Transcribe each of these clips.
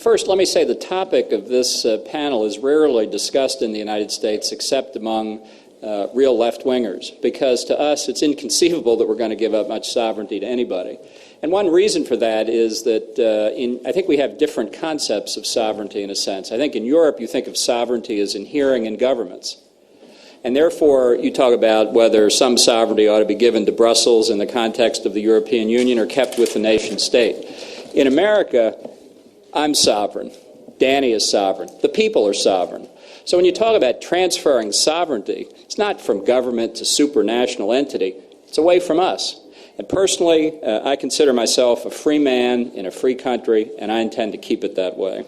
First, let me say the topic of this panel is rarely discussed in the United States except among real left-wingers, because to us it's inconceivable that we're going to give up much sovereignty to anybody. And one reason for that is that I think we have different concepts of sovereignty in a sense. I think in Europe you think of sovereignty as inhering in governments. And therefore you talk about whether some sovereignty ought to be given to Brussels in the context of the European Union or kept with the nation state. In America, I'm sovereign. Danny is sovereign. The people are sovereign. So when you talk about transferring sovereignty, it's not from government to supranational entity. It's away from us. And personally, I consider myself a free man in a free country, and I intend to keep it that way.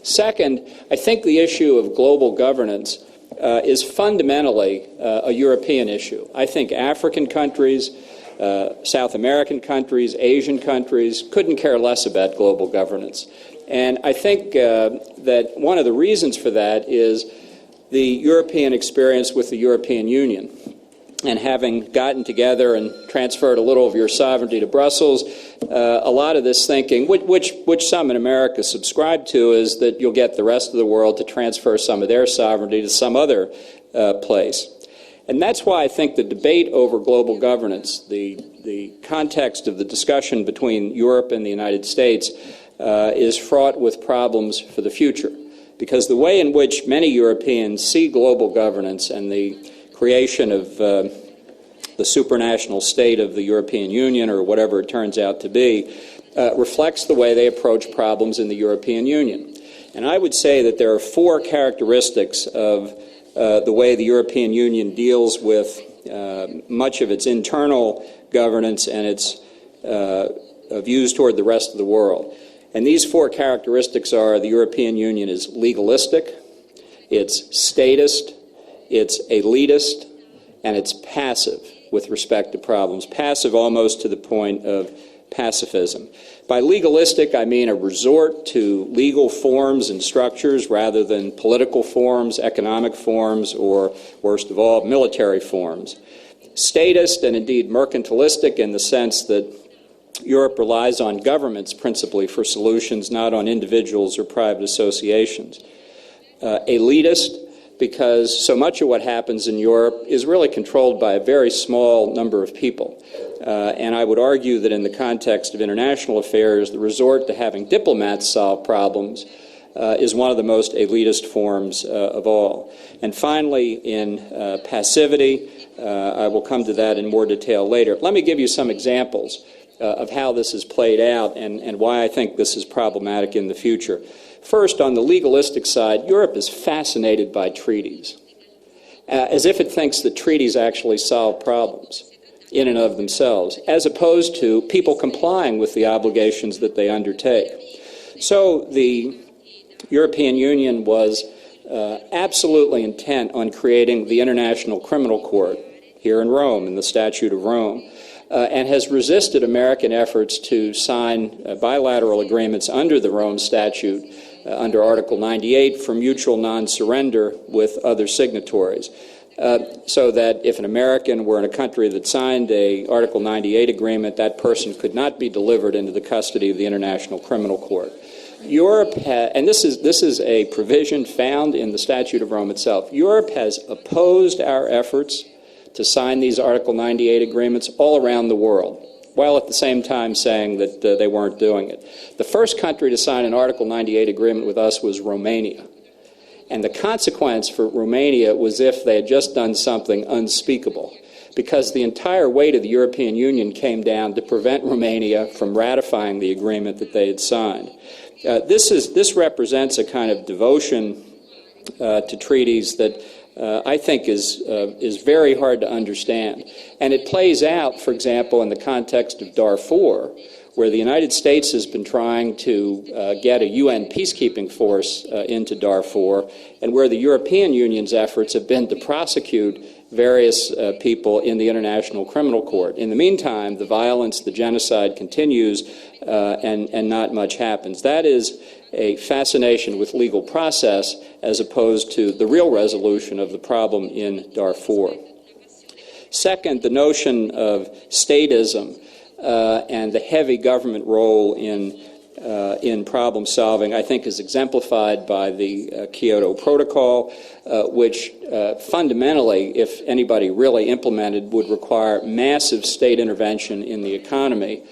Second, I think the issue of global governance is fundamentally a European issue. I think African countries, South American countries, Asian countries couldn't care less about global governance. And I think that one of the reasons for that is the European experience with the European Union. And having gotten together and transferred a little of your sovereignty to Brussels, a lot of this thinking, which some in America subscribe to, is that you'll get the rest of the world to transfer some of their sovereignty to some other place. And that's why I think the debate over global governance, the context of the discussion between Europe and the United States, is fraught with problems for the future. Because the way in which many Europeans see global governance and the creation of the supranational state of the European Union, or whatever it turns out to be, reflects the way they approach problems in the European Union. And I would say that there are four characteristics of the way the European Union deals with much of its internal governance and its views toward the rest of the world. And these four characteristics are: the European Union is legalistic, it's statist, it's elitist, and it's passive with respect to problems. Passive almost to the point of pacifism. By legalistic, I mean a resort to legal forms and structures rather than political forms, economic forms, or, worst of all, military forms. Statist and indeed mercantilistic in the sense that Europe relies on governments principally for solutions, not on individuals or private associations. Elitist, because so much of what happens in Europe is really controlled by a very small number of people. And I would argue that in the context of international affairs, the resort to having diplomats solve problems is one of the most elitist forms of all. And finally, in passivity, I will come to that in more detail later. Let me give you some examples of how this is played out and why I think this is problematic in the future. First, on the legalistic side, Europe is fascinated by treaties, as if it thinks that treaties actually solve problems in and of themselves, as opposed to people complying with the obligations that they undertake. So the European Union was absolutely intent on creating the International Criminal Court here in Rome, in the Statute of Rome, and has resisted American efforts to sign bilateral agreements under the Rome Statute, under Article 98, for mutual non-surrender with other signatories. So that if an American were in a country that signed a Article 98 agreement, that person could not be delivered into the custody of the International Criminal Court. Europe, and this is a provision found in the Statute of Rome itself, Europe has opposed our efforts to sign these Article 98 agreements all around the world, while at the same time saying that they weren't doing it. The first country to sign an Article 98 agreement with us was Romania. And the consequence for Romania was if they had just done something unspeakable, because the entire weight of the European Union came down to prevent Romania from ratifying the agreement that they had signed. This represents a kind of devotion to treaties that I think is very hard to understand. And it plays out, for example, in the context of Darfur, where the United States has been trying to get a UN peacekeeping force into Darfur, and where the European Union's efforts have been to prosecute various people in the International Criminal Court. In the meantime, the violence, the genocide continues, and not much happens. That is a fascination with legal process as opposed to the real resolution of the problem in Darfur. Second, the notion of statism and the heavy government role in in problem solving, I think, is exemplified by the Kyoto Protocol, which fundamentally, if anybody really implemented, would require massive state intervention in the economy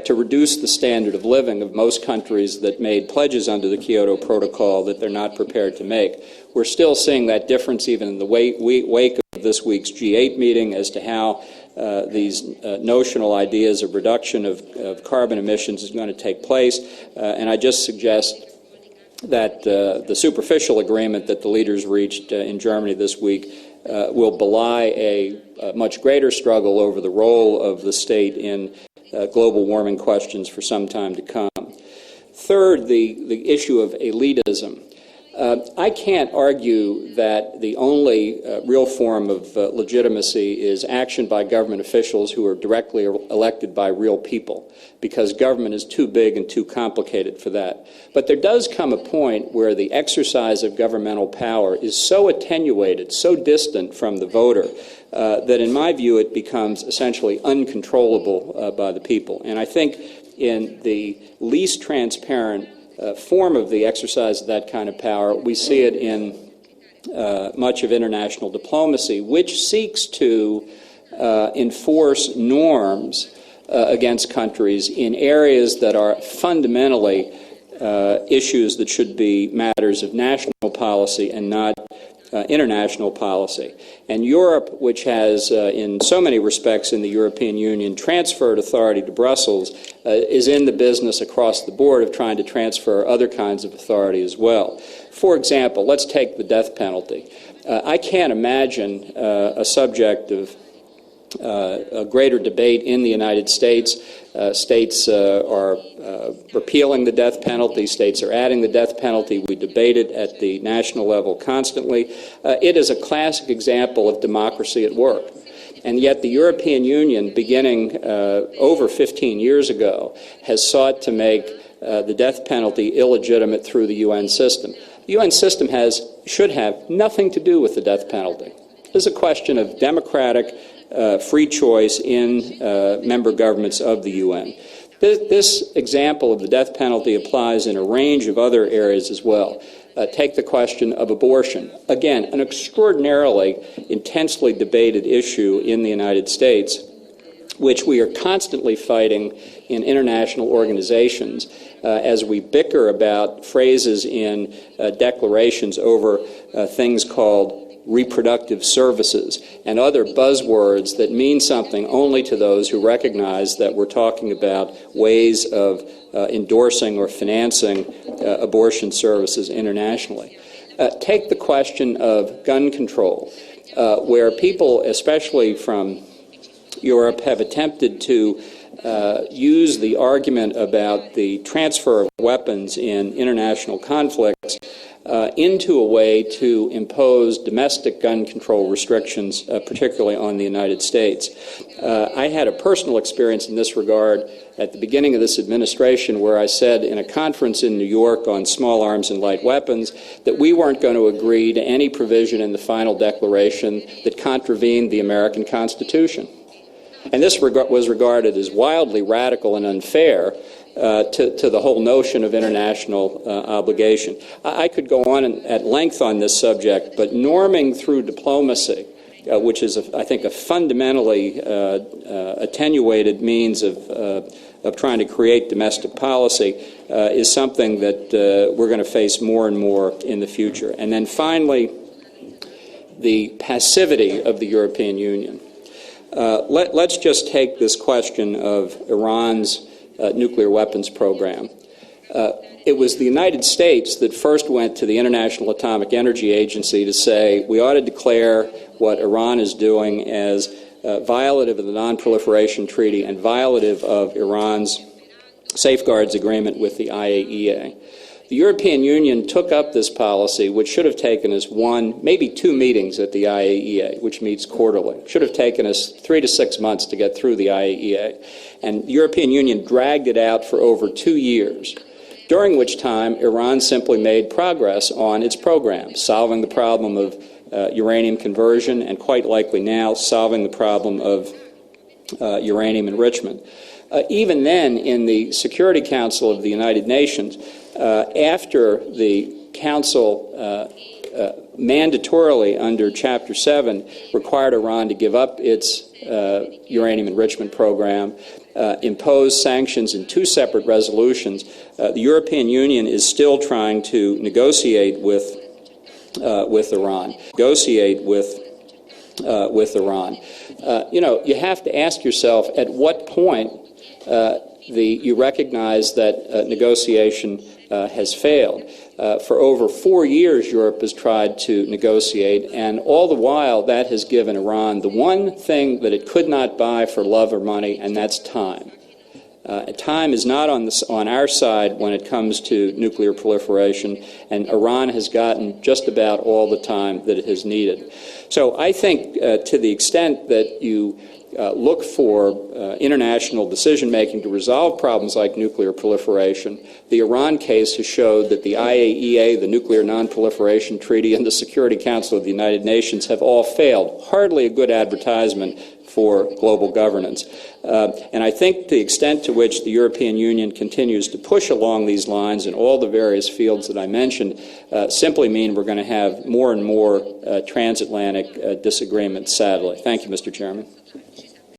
to reduce the standard of living of most countries that made pledges under the Kyoto Protocol that they're not prepared to make. We're still seeing that difference even in the wake of this week's G8 meeting as to how these notional ideas of reduction of carbon emissions is going to take place. And I just suggest that the superficial agreement that the leaders reached in Germany this week will belie a much greater struggle over the role of the state in global warming questions for some time to come. Third, the issue of elitism. I can't argue that the only real form of legitimacy is action by government officials who are directly elected by real people, because government is too big and too complicated for that. But there does come a point where the exercise of governmental power is so attenuated, so distant from the voter, that in my view it becomes essentially uncontrollable by the people. And I think in the least transparent form of the exercise of that kind of power, we see it in much of international diplomacy, which seeks to enforce norms against countries in areas that are fundamentally issues that should be matters of national policy and not international policy. And Europe, which has, in so many respects in the European Union, transferred authority to Brussels, is in the business across the board of trying to transfer other kinds of authority as well. For example, let's take the death penalty. I can't imagine a subject of a greater debate in the United States. States are repealing the death penalty. States are adding the death penalty. We debate it at the national level constantly. It is a classic example of democracy at work. And yet the European Union, beginning over 15 years ago, has sought to make the death penalty illegitimate through the UN system. The UN system should have nothing to do with the death penalty. This is a question of democratic free choice in member governments of the UN. This example of the death penalty applies in a range of other areas as well. Take the question of abortion. Again, an extraordinarily intensely debated issue in the United States, which we are constantly fighting in international organizations as we bicker about phrases in declarations over things called reproductive services and other buzzwords that mean something only to those who recognize that we're talking about ways of endorsing or financing abortion services internationally. Take the question of gun control, where people, especially from Europe, have attempted to use the argument about the transfer of weapons in international conflicts into a way to impose domestic gun control restrictions, particularly on the United States. I had a personal experience in this regard at the beginning of this administration where I said in a conference in New York on small arms and light weapons that we weren't going to agree to any provision in the final declaration that contravened the American Constitution. And this was regarded as wildly radical and unfair to the whole notion of international obligation. I could go on at length on this subject, but norming through diplomacy, which is, I think, a fundamentally attenuated means of trying to create domestic policy, is something that we're going to face more and more in the future. And then finally, the passivity of the European Union. Let's just take this question of Iran's nuclear weapons program. It was the United States that first went to the International Atomic Energy Agency to say we ought to declare what Iran is doing as violative of the Non-Proliferation Treaty and violative of Iran's safeguards agreement with the IAEA. The European Union took up this policy, which should have taken us one, maybe two meetings at the IAEA, which meets quarterly. Should have taken us 3 to 6 months to get through the IAEA. And the European Union dragged it out for over 2 years, during which time Iran simply made progress on its program, solving the problem of uranium conversion and quite likely now solving the problem of uranium enrichment. even then, in the Security Council of the United Nations, after the Council mandatorily under Chapter 7 required Iran to give up its uranium enrichment program, imposed sanctions in 2 separate resolutions, the European Union is still trying to negotiate with Iran. You have to ask yourself at what point you recognize that negotiation has failed. For over 4 years, Europe has tried to negotiate, and all the while that has given Iran the one thing that it could not buy for love or money, and that's time. Time is not on our side when it comes to nuclear proliferation, and Iran has gotten just about all the time that it has needed. So I think to the extent that you look for international decision-making to resolve problems like nuclear proliferation, the Iran case has showed that the IAEA, the Nuclear Non-Proliferation Treaty, and the Security Council of the United Nations have all failed. Hardly a good advertisement for global governance. And I think the extent to which the European Union continues to push along these lines in all the various fields that I mentioned simply mean we're going to have more and more transatlantic disagreements, sadly. Thank you, Mr. Chairman.